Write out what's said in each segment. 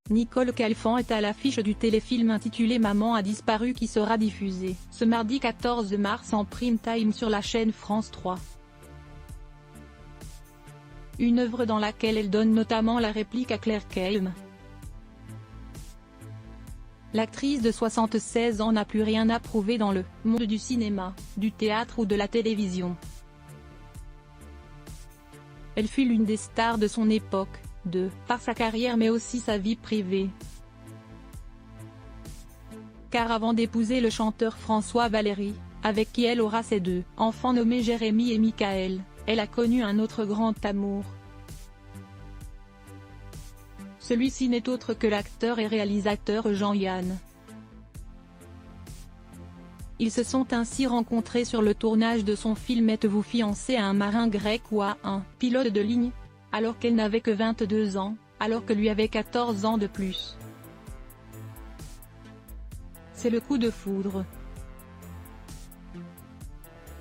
Nicole Calfan est à l'affiche du téléfilm intitulé Maman a disparu qui sera diffusé ce mardi 14 mars en prime time sur la chaîne France 3. Une œuvre dans laquelle elle donne notamment la réplique à Claire Kelm. L'actrice de 76 ans n'a plus rien à prouver dans le monde du cinéma, du théâtre ou de la télévision. Elle fut l'une des stars de son époque, par sa carrière mais aussi sa vie privée. Car avant d'épouser le chanteur François Valéry, avec qui elle aura ses 2 enfants nommés Jérémy et Michael, elle a connu un autre grand amour. Celui-ci n'est autre que l'acteur et réalisateur Jean-Yann. Ils se sont ainsi rencontrés sur le tournage de son film Êtes-vous fiancé à un marin grec ou à un pilote de ligne, alors qu'elle n'avait que 22 ans, alors que lui avait 14 ans de plus. C'est le coup de foudre.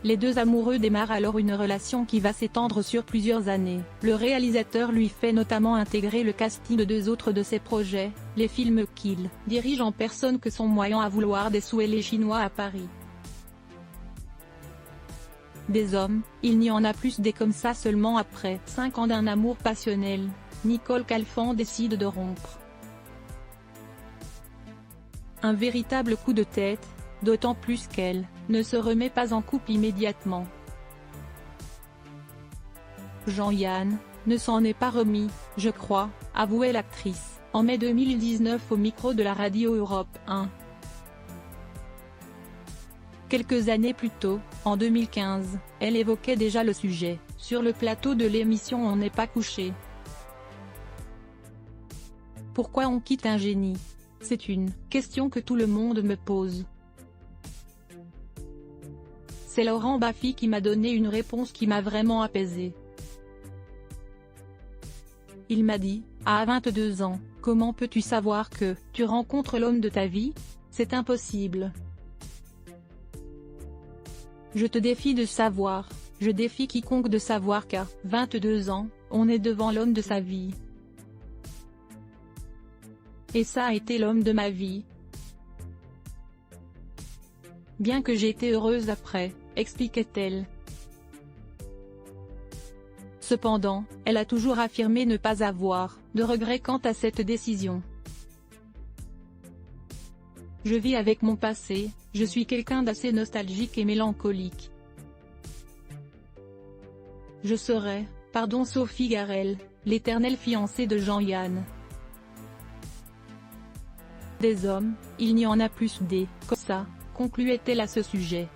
Les deux amoureux démarrent alors une relation qui va s'étendre sur plusieurs années. Le réalisateur lui fait notamment intégrer le casting de 2 autres de ses projets, les films qu'il dirige en personne que son moyen à vouloir des sous et les Chinois à Paris. Des hommes, il n'y en a plus des comme ça seulement après 5 ans d'un amour passionnel, Nicole Calfan décide de rompre. Un véritable coup de tête, d'autant plus qu'elle ne se remet pas en couple immédiatement. Jean-Yann ne s'en est pas remis, je crois, avouait l'actrice, en mai 2019 au micro de la radio Europe 1. Quelques années plus tôt, en 2015, elle évoquait déjà le sujet, sur le plateau de l'émission On n'est pas couché. Pourquoi on quitte un génie? C'est une question que tout le monde me pose. C'est Laurent Baffy qui m'a donné une réponse qui m'a vraiment apaisée. Il m'a dit, à 22 ans, comment peux-tu savoir que tu rencontres l'homme de ta vie? C'est impossible. Je te défie de savoir, je défie quiconque de savoir qu'à 22 ans, on est devant l'homme de sa vie. Et ça a été l'homme de ma vie. Bien que j'ai été heureuse après, expliquait-elle. Cependant, elle a toujours affirmé ne pas avoir de regrets quant à cette décision. Je vis avec mon passé, je suis quelqu'un d'assez nostalgique et mélancolique. Je serai, pardon Sophie Garel, l'éternelle fiancée de Jean-Yann. Des hommes, il n'y en a plus des comme ça, concluait-elle à ce sujet.